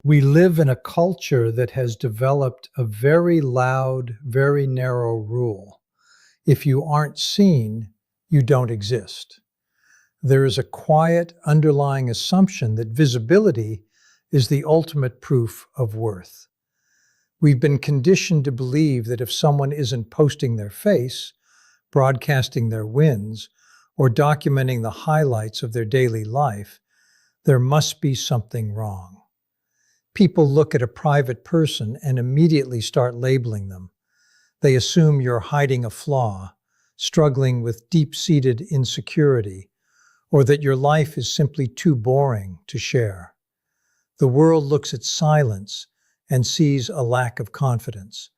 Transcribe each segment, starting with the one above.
We live in a culture that has developed a very loud, very narrow rule. If you aren't seen, you don't exist. There is a quiet underlying assumption that visibility is the ultimate proof of worth. We've been conditioned to believe that if someone isn't posting their face, broadcasting their wins, or documenting the highlights of their daily life, there must be something wrong. People look at a private person and immediately start labeling them. They assume you're hiding a flaw, struggling with deep-seated insecurity, or that your life is simply too boring to share. The world looks at silence and sees a lack of confidence.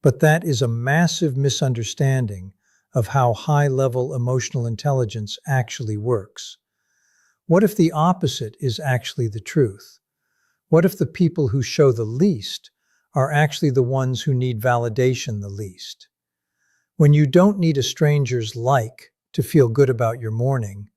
But that is a massive misunderstanding of how high-level emotional intelligence actually works. What if the opposite is actually the truth? What if the people who show the least are actually the ones who need validation the least? When you don't need a stranger's like to feel good about your morning,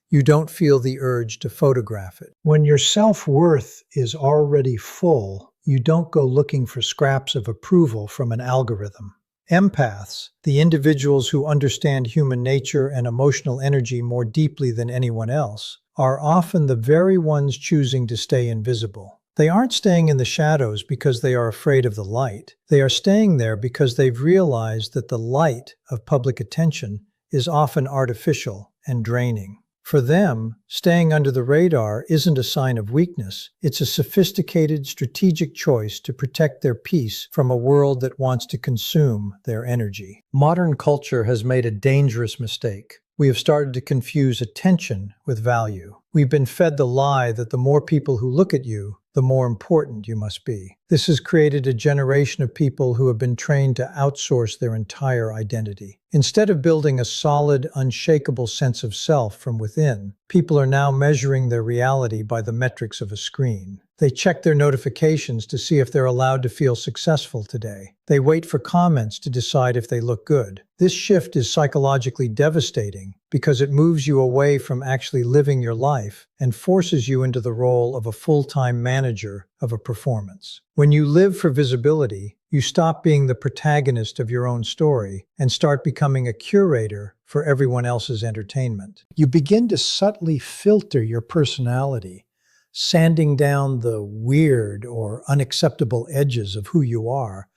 you don't feel the urge to photograph it. When your self-worth is already full, you don't go looking for scraps of approval from an algorithm. Empaths, the individuals who understand human nature and emotional energy more deeply than anyone else, are often the very ones choosing to stay invisible. They aren't staying in the shadows because they are afraid of the light. They are staying there because they've realized that the light of public attention is often artificial and draining. For them, staying under the radar isn't a sign of weakness. It's a sophisticated, strategic choice to protect their peace from a world that wants to consume their energy. Modern culture has made a dangerous mistake. We have started to confuse attention with value. We've been fed the lie that the more people who look at you, the more important you must be. This has created a generation of people who have been trained to outsource their entire identity. Instead of building a solid, unshakable sense of self from within, people are now measuring their reality by the metrics of a screen. They check their notifications to see if they're allowed to feel successful today. They wait for comments to decide if they look good. This shift is psychologically devastating because it moves you away from actually living your life and forces you into the role of a full-time manager of a performance. When you live for visibility, you stop being the protagonist of your own story and start becoming a curator for everyone else's entertainment. You begin to subtly filter your personality, sanding down the weird or unacceptable edges of who you are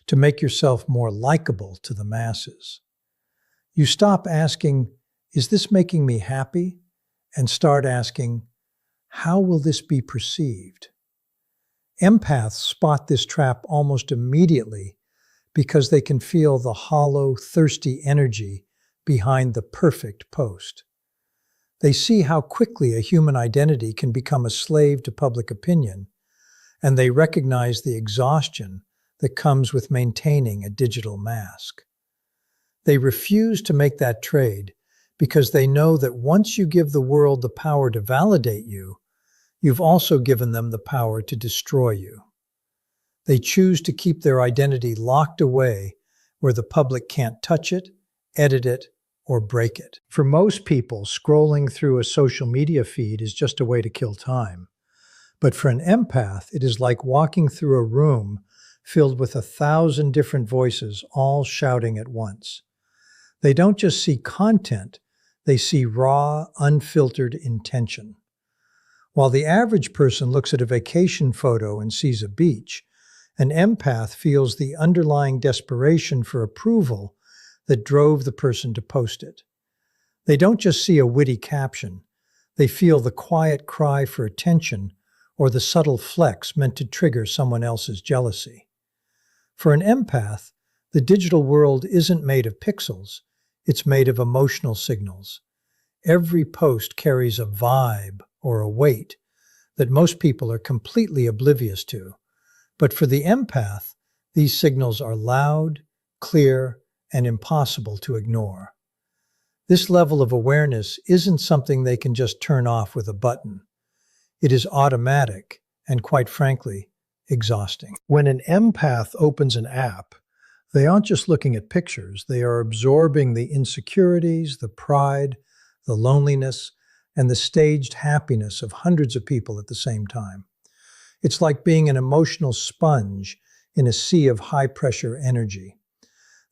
to make yourself more likable to the masses. You stop asking, "Is this making me happy?" and start asking, "How will this be perceived?" Empaths spot this trap almost immediately because they can feel the hollow, thirsty energy behind the perfect post. They see how quickly a human identity can become a slave to public opinion, and they recognize the exhaustion that comes with maintaining a digital mask. They refuse to make that trade because they know that once you give the world the power to validate you, you've also given them the power to destroy you. They choose to keep their identity locked away where the public can't touch it, edit it, or break it. For most people, scrolling through a social media feed is just a way to kill time. But for an empath, it is like walking through a room filled with 1,000 different voices, all shouting at once. They don't just see content, they see raw, unfiltered intention. While the average person looks at a vacation photo and sees a beach, an empath feels the underlying desperation for approval that drove the person to post it. They don't just see a witty caption, they feel the quiet cry for attention or the subtle flex meant to trigger someone else's jealousy. For an empath, the digital world isn't made of pixels, it's made of emotional signals. Every post carries a vibe or a weight that most people are completely oblivious to. But for the empath, these signals are loud, clear, and impossible to ignore. This level of awareness isn't something they can just turn off with a button. It is automatic and, quite frankly, exhausting. When an empath opens an app, they aren't just looking at pictures, they are absorbing the insecurities, the pride, the loneliness, and the staged happiness of hundreds of people at the same time. It's like being an emotional sponge in a sea of high-pressure energy.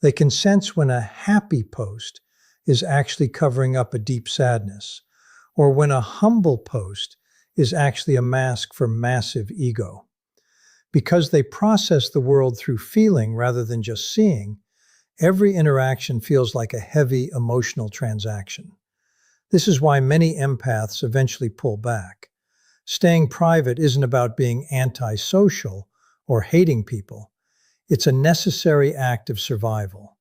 They can sense when a happy post is actually covering up a deep sadness, or when a humble post is actually a mask for massive ego. Because they process the world through feeling rather than just seeing, every interaction feels like a heavy emotional transaction. This is why many empaths eventually pull back. Staying private isn't about being antisocial or hating people. It's a necessary act of survival.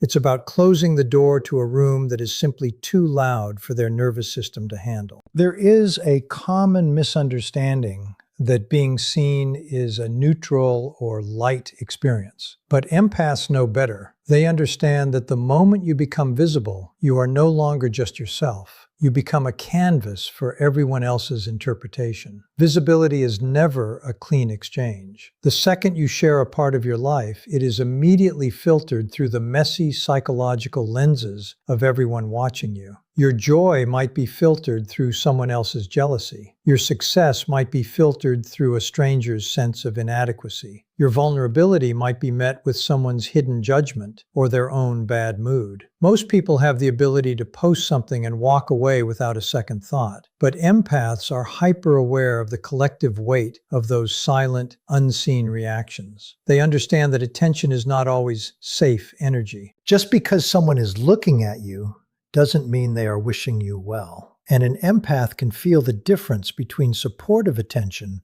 It's about closing the door to a room that is simply too loud for their nervous system to handle. There is a common misunderstanding that being seen is a neutral or light experience. But empaths know better. They understand that the moment you become visible, you are no longer just yourself. You become a canvas for everyone else's interpretation. Visibility is never a clean exchange. The second you share a part of your life, it is immediately filtered through the messy psychological lenses of everyone watching you. Your joy might be filtered through someone else's jealousy. Your success might be filtered through a stranger's sense of inadequacy. Your vulnerability might be met with someone's hidden judgment or their own bad mood. Most people have the ability to post something and walk away without a second thought. But empaths are hyper-aware of the collective weight of those silent, unseen reactions. They understand that attention is not always safe energy. Just because someone is looking at you doesn't mean they are wishing you well. And an empath can feel the difference between supportive attention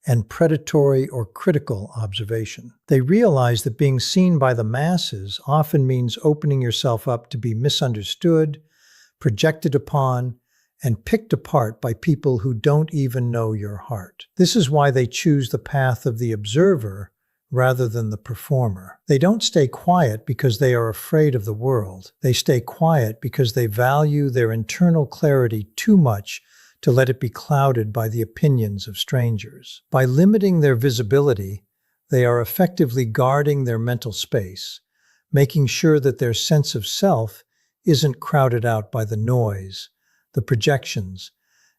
and predatory or critical observation. They realize that being seen by the masses often means opening yourself up to be misunderstood, projected upon, and picked apart by people who don't even know your heart. This is why they choose the path of the observer rather than the performer. They don't stay quiet because they are afraid of the world. They stay quiet because they value their internal clarity too much to let it be clouded by the opinions of strangers. By limiting their visibility, they are effectively guarding their mental space, making sure that their sense of self isn't crowded out by the noise, the projections,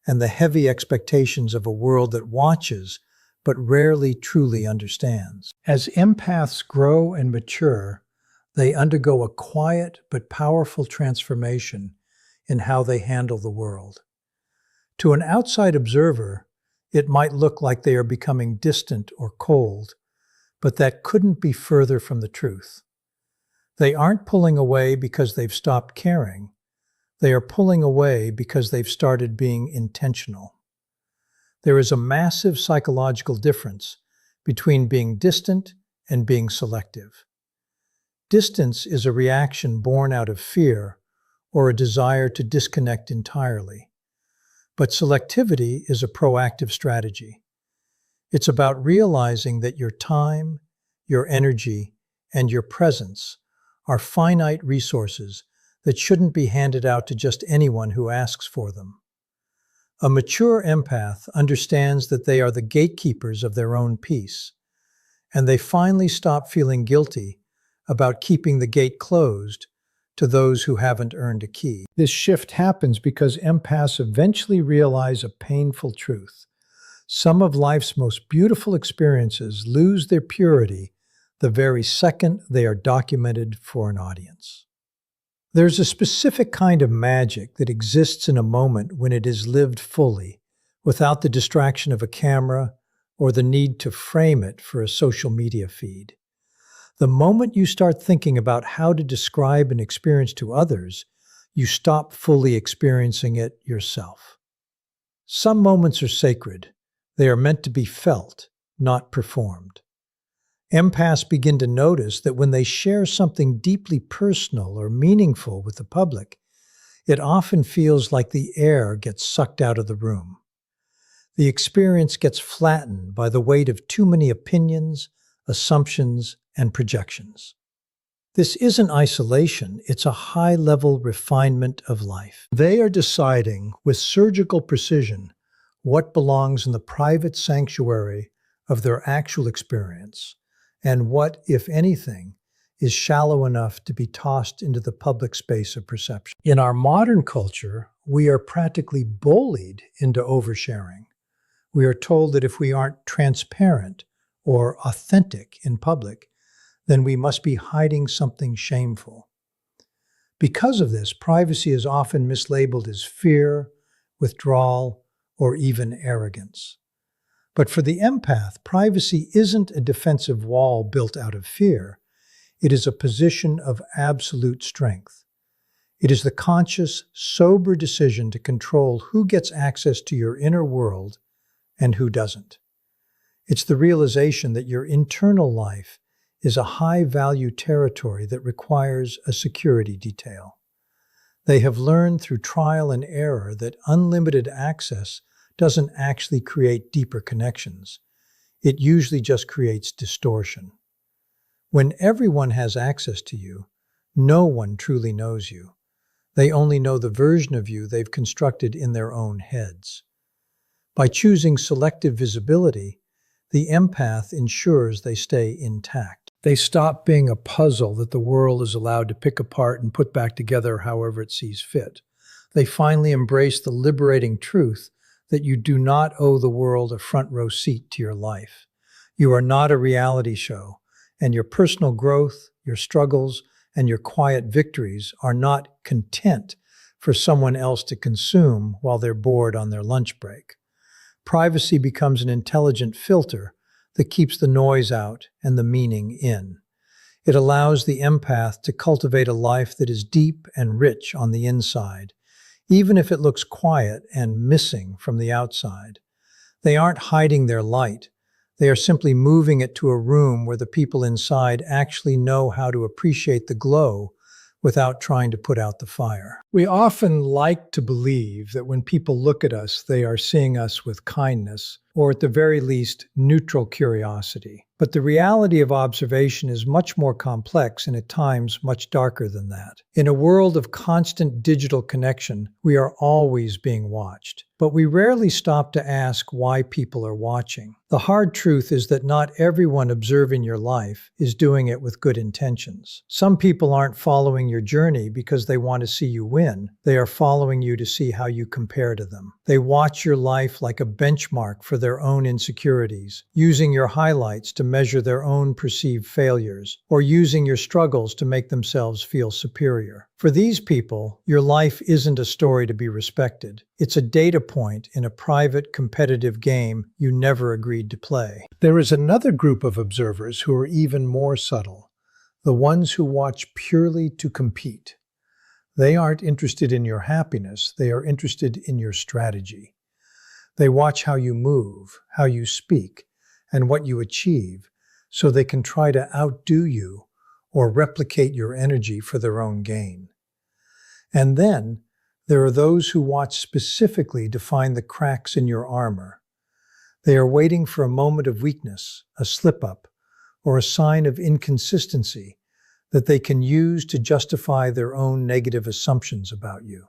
and the heavy expectations of a world that watches but rarely truly understands. As empaths grow and mature, they undergo a quiet but powerful transformation in how they handle the world. To an outside observer, it might look like they are becoming distant or cold, but that couldn't be further from the truth. They aren't pulling away because they've stopped caring. They are pulling away because they've started being intentional. There is a massive psychological difference between being distant and being selective. Distance is a reaction born out of fear or a desire to disconnect entirely. But selectivity is a proactive strategy. It's about realizing that your time, your energy, and your presence are finite resources that shouldn't be handed out to just anyone who asks for them. A mature empath understands that they are the gatekeepers of their own peace, and they finally stop feeling guilty about keeping the gate closed to those who haven't earned a key. This shift happens because empaths eventually realize a painful truth. Some of life's most beautiful experiences lose their purity the very second they are documented for an audience. There's a specific kind of magic that exists in a moment when it is lived fully, without the distraction of a camera or the need to frame it for a social media feed. The moment you start thinking about how to describe an experience to others, you stop fully experiencing it yourself. Some moments are sacred. They are meant to be felt, not performed. Empaths begin to notice that when they share something deeply personal or meaningful with the public, it often feels like the air gets sucked out of the room. The experience gets flattened by the weight of too many opinions, assumptions, and projections. This isn't isolation, it's a high-level refinement of life. They are deciding with surgical precision what belongs in the private sanctuary of their actual experience, and what, if anything, is shallow enough to be tossed into the public space of perception. In our modern culture, we are practically bullied into oversharing. We are told that if we aren't transparent or authentic in public, then we must be hiding something shameful. Because of this, privacy is often mislabeled as fear, withdrawal, or even arrogance. But for the empath, privacy isn't a defensive wall built out of fear. It is a position of absolute strength. It is the conscious, sober decision to control who gets access to your inner world and who doesn't. It's the realization that your internal life is a high-value territory that requires a security detail. They have learned through trial and error that unlimited access doesn't actually create deeper connections. It usually just creates distortion. When everyone has access to you, no one truly knows you. They only know the version of you they've constructed in their own heads. By choosing selective visibility, the empath ensures they stay intact. They stop being a puzzle that the world is allowed to pick apart and put back together however it sees fit. They finally embrace the liberating truth that you do not owe the world a front row seat to your life. You are not a reality show, and your personal growth, your struggles, and your quiet victories are not content for someone else to consume while they're bored on their lunch break. Privacy becomes an intelligent filter that keeps the noise out and the meaning in. It allows the empath to cultivate a life that is deep and rich on the inside, even if it looks quiet and missing from the outside. They aren't hiding their light. They are simply moving it to a room where the people inside actually know how to appreciate the glow without trying to put out the fire. We often like to believe that when people look at us, they are seeing us with kindness, or at the very least, neutral curiosity. But the reality of observation is much more complex and at times much darker than that. In a world of constant digital connection, we are always being watched, but we rarely stop to ask why people are watching. The hard truth is that not everyone observing your life is doing it with good intentions. Some people aren't following your journey because they want to see you win. They are following you to see how you compare to them. They watch your life like a benchmark for their own insecurities, using your highlights to measure their own perceived failures, or using your struggles to make themselves feel superior. For these people, your life isn't a story to be respected. It's a data point in a private, competitive game you never agreed to play. There is another group of observers who are even more subtle, the ones who watch purely to compete. They aren't interested in your happiness, they are interested in your strategy. They watch how you move, how you speak, and what you achieve, so they can try to outdo you or replicate your energy for their own gain. And then, there are those who watch specifically to find the cracks in your armor. They are waiting for a moment of weakness, a slip-up, or a sign of inconsistency that they can use to justify their own negative assumptions about you.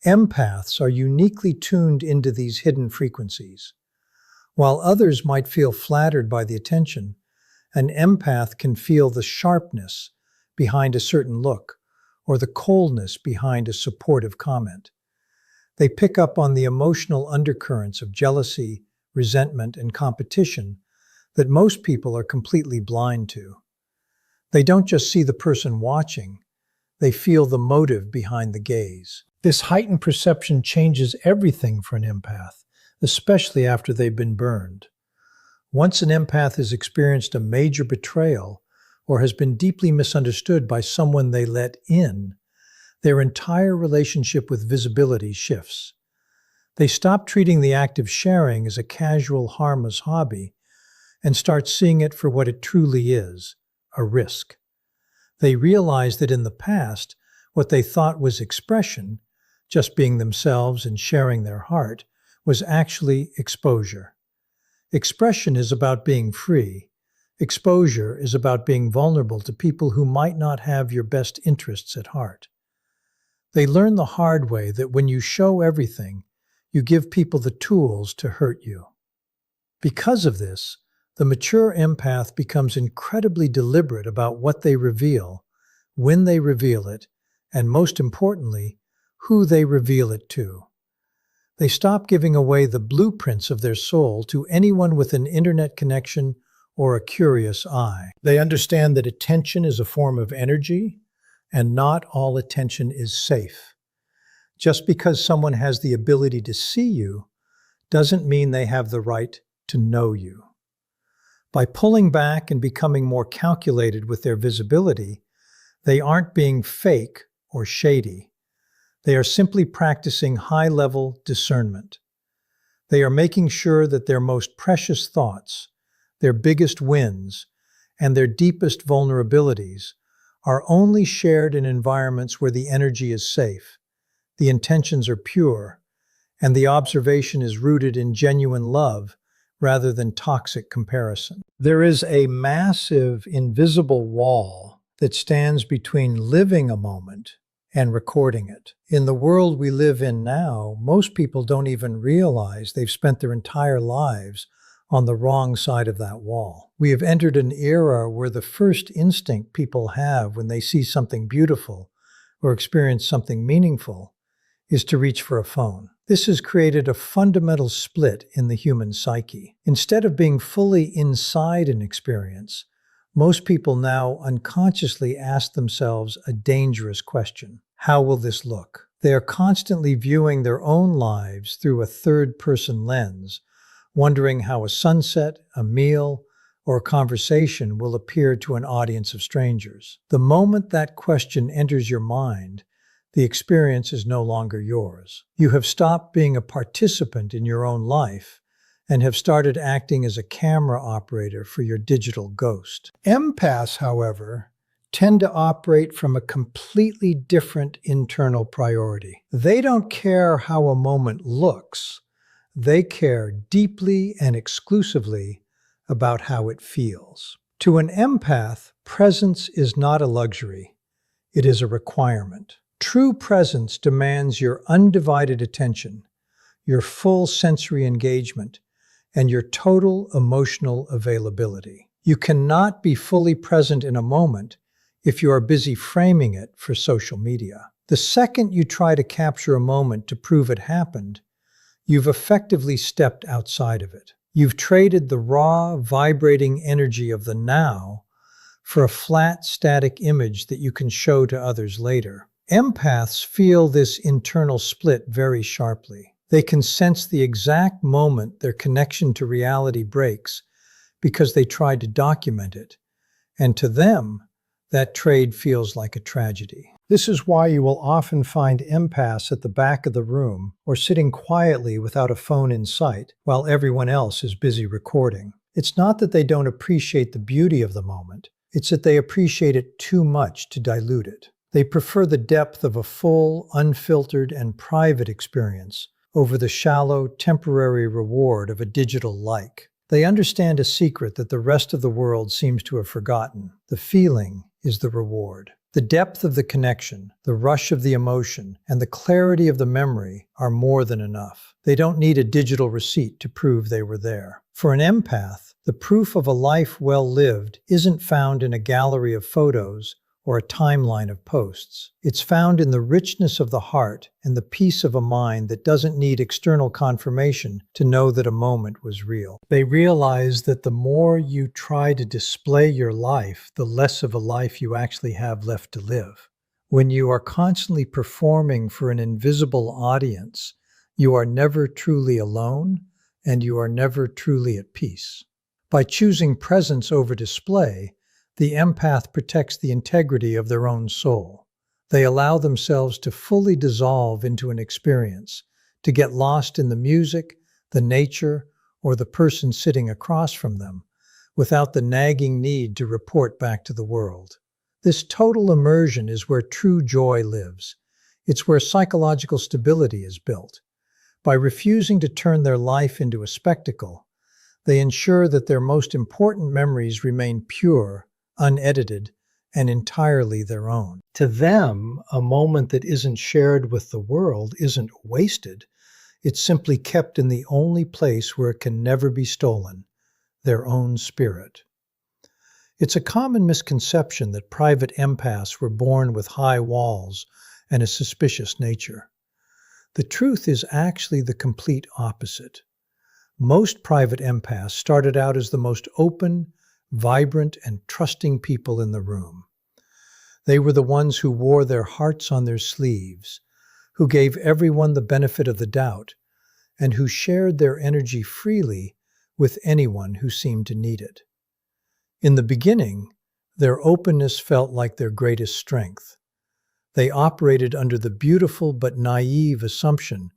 Empaths are uniquely tuned into these hidden frequencies. While others might feel flattered by the attention, an empath can feel the sharpness behind a certain look or the coldness behind a supportive comment. They pick up on the emotional undercurrents of jealousy, resentment, and competition that most people are completely blind to. They don't just see the person watching, they feel the motive behind the gaze. This heightened perception changes everything for an empath, especially after they've been burned. Once an empath has experienced a major betrayal or has been deeply misunderstood by someone they let in, their entire relationship with visibility shifts. They stop treating the act of sharing as a casual, harmless hobby and start seeing it for what it truly is, a risk. They realize that in the past, what they thought was expression, just being themselves and sharing their heart, was actually exposure. Expression is about being free. Exposure is about being vulnerable to people who might not have your best interests at heart. They learn the hard way that when you show everything, you give people the tools to hurt you. Because of this, the mature empath becomes incredibly deliberate about what they reveal, when they reveal it, and most importantly, who they reveal it to. They stop giving away the blueprints of their soul to anyone with an internet connection or a curious eye. They understand that attention is a form of energy, and not all attention is safe. Just because someone has the ability to see you doesn't mean they have the right to know you. By pulling back and becoming more calculated with their visibility, they aren't being fake or shady. They are simply practicing high-level discernment. They are making sure that their most precious thoughts, their biggest wins, and their deepest vulnerabilities are only shared in environments where the energy is safe, the intentions are pure, and the observation is rooted in genuine love rather than toxic comparison. There is a massive invisible wall that stands between living a moment and recording it. In the world we live in now, most people don't even realize they've spent their entire lives on the wrong side of that wall. We have entered an era where the first instinct people have when they see something beautiful or experience something meaningful is to reach for a phone. This has created a fundamental split in the human psyche. Instead of being fully inside an experience, most people now unconsciously ask themselves a dangerous question. How will this look? They are constantly viewing their own lives through a third-person lens, wondering how a sunset, a meal, or a conversation will appear to an audience of strangers. The moment that question enters your mind, the experience is no longer yours. You have stopped being a participant in your own life and have started acting as a camera operator for your digital ghost. Empaths, however, tend to operate from a completely different internal priority. They don't care how a moment looks. They care deeply and exclusively about how it feels. To an empath, presence is not a luxury. It is a requirement. True presence demands your undivided attention, your full sensory engagement, and your total emotional availability. You cannot be fully present in a moment if you are busy framing it for social media. The second you try to capture a moment to prove it happened, you've effectively stepped outside of it. You've traded the raw, vibrating energy of the now for a flat, static image that you can show to others later. Empaths feel this internal split very sharply. They can sense the exact moment their connection to reality breaks because they tried to document it, and to them, that trade feels like a tragedy. This is why you will often find empaths at the back of the room or sitting quietly without a phone in sight while everyone else is busy recording. It's not that they don't appreciate the beauty of the moment, it's that they appreciate it too much to dilute it. They prefer the depth of a full, unfiltered, and private experience over the shallow, temporary reward of a digital like. They understand a secret that the rest of the world seems to have forgotten. The feeling is the reward. The depth of the connection, the rush of the emotion, and the clarity of the memory are more than enough. They don't need a digital receipt to prove they were there. For an empath, the proof of a life well lived isn't found in a gallery of photos or a timeline of posts. It's found in the richness of the heart and the peace of a mind that doesn't need external confirmation to know that a moment was real. They realize that the more you try to display your life, the less of a life you actually have left to live. When you are constantly performing for an invisible audience, you are never truly alone and you are never truly at peace. By choosing presence over display, the empath protects the integrity of their own soul. They allow themselves to fully dissolve into an experience, to get lost in the music, the nature, or the person sitting across from them, without the nagging need to report back to the world. This total immersion is where true joy lives. It's where psychological stability is built. By refusing to turn their life into a spectacle, they ensure that their most important memories remain pure, unedited, and entirely their own. To them, a moment that isn't shared with the world isn't wasted. It's simply kept in the only place where it can never be stolen, their own spirit. It's a common misconception that private empaths were born with high walls and a suspicious nature. The truth is actually the complete opposite. Most private empaths started out as the most open, vibrant, and trusting people in the room. They were the ones who wore their hearts on their sleeves, who gave everyone the benefit of the doubt, and who shared their energy freely with anyone who seemed to need it. In the beginning, their openness felt like their greatest strength. They operated under the beautiful but naive assumption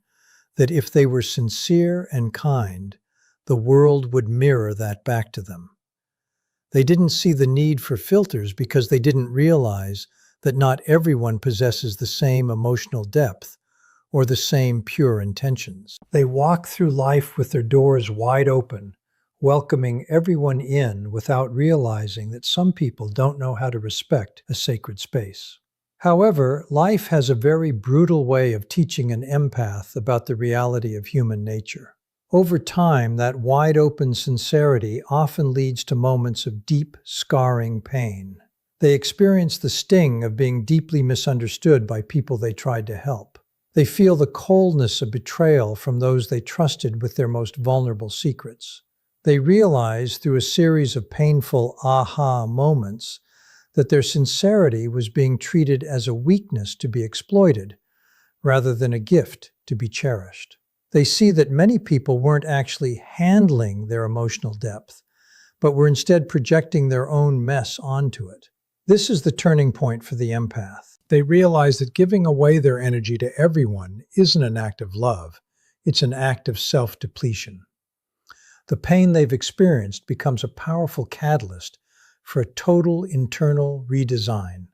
that if they were sincere and kind, the world would mirror that back to them. They didn't see the need for filters because they didn't realize that not everyone possesses the same emotional depth or the same pure intentions. They walk through life with their doors wide open, welcoming everyone in without realizing that some people don't know how to respect a sacred space. However, life has a very brutal way of teaching an empath about the reality of human nature. Over time, that wide-open sincerity often leads to moments of deep, scarring pain. They experience the sting of being deeply misunderstood by people they tried to help. They feel the coldness of betrayal from those they trusted with their most vulnerable secrets. They realize through a series of painful aha moments that their sincerity was being treated as a weakness to be exploited, rather than a gift to be cherished. They see that many people weren't actually handling their emotional depth, but were instead projecting their own mess onto it. This is the turning point for the empath. They realize that giving away their energy to everyone isn't an act of love, it's an act of self-depletion. The pain they've experienced becomes a powerful catalyst for a total internal redesign.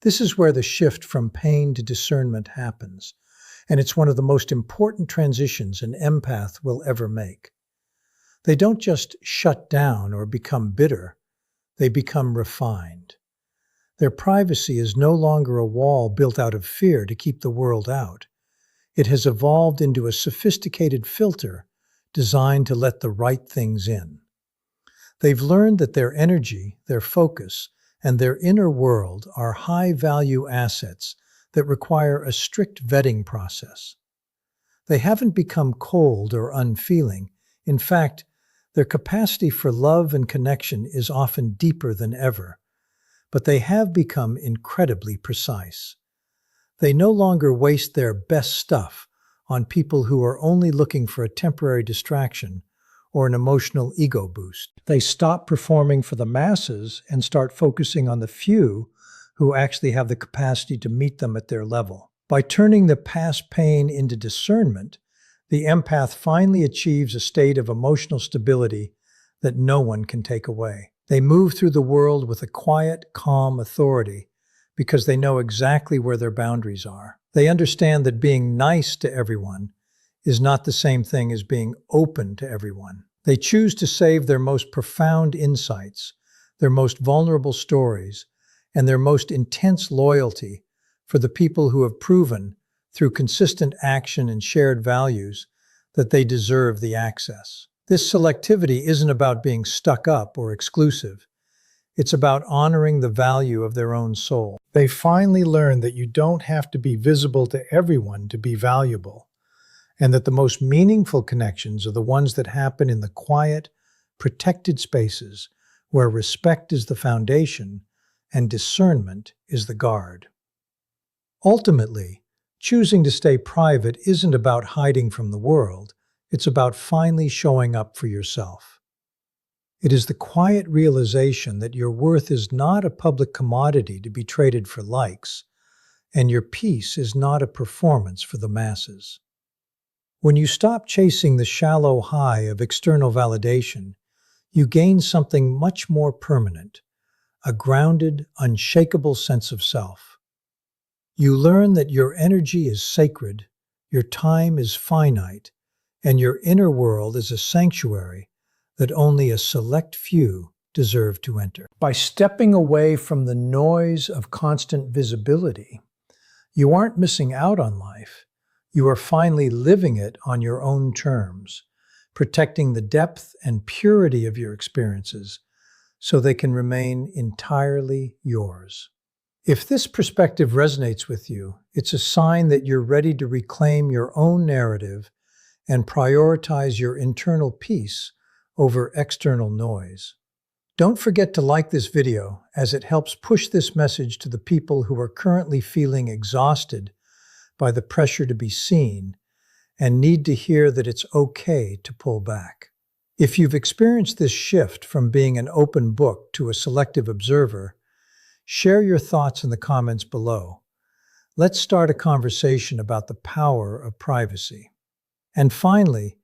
This is where the shift from pain to discernment happens, and it's one of the most important transitions an empath will ever make. They don't just shut down or become bitter, they become refined. Their privacy is no longer a wall built out of fear to keep the world out. It has evolved into a sophisticated filter designed to let the right things in. They've learned that their energy, their focus, and their inner world are high-value assets that require a strict vetting process. They haven't become cold or unfeeling. In fact, their capacity for love and connection is often deeper than ever, but they have become incredibly precise. They no longer waste their best stuff on people who are only looking for a temporary distraction or an emotional ego boost. They stop performing for the masses and start focusing on the few who actually have the capacity to meet them at their level. By turning the past pain into discernment, the empath finally achieves a state of emotional stability that no one can take away. They move through the world with a quiet, calm authority because they know exactly where their boundaries are. They understand that being nice to everyone is not the same thing as being open to everyone. They choose to save their most profound insights, their most vulnerable stories, and their most intense loyalty for the people who have proven, through consistent action and shared values, that they deserve the access. This selectivity isn't about being stuck up or exclusive. It's about honoring the value of their own soul. They finally learn that you don't have to be visible to everyone to be valuable, and that the most meaningful connections are the ones that happen in the quiet, protected spaces where respect is the foundation and discernment is the guard. Ultimately, choosing to stay private isn't about hiding from the world, it's about finally showing up for yourself. It is the quiet realization that your worth is not a public commodity to be traded for likes, and your peace is not a performance for the masses. When you stop chasing the shallow high of external validation, you gain something much more permanent, a grounded, unshakable sense of self. You learn that your energy is sacred, your time is finite, and your inner world is a sanctuary that only a select few deserve to enter. By stepping away from the noise of constant visibility, you aren't missing out on life. You are finally living it on your own terms, protecting the depth and purity of your experiences so they can remain entirely yours. If this perspective resonates with you, it's a sign that you're ready to reclaim your own narrative and prioritize your internal peace over external noise. Don't forget to like this video, as it helps push this message to the people who are currently feeling exhausted by the pressure to be seen and need to hear that it's okay to pull back. If you've experienced this shift from being an open book to a selective observer, share your thoughts in the comments below. Let's start a conversation about the power of privacy. And finally,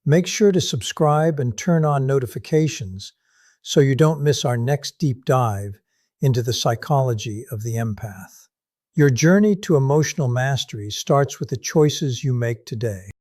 make sure to subscribe and turn on notifications so you don't miss our next deep dive into the psychology of the empath. Your journey to emotional mastery starts with the choices you make today.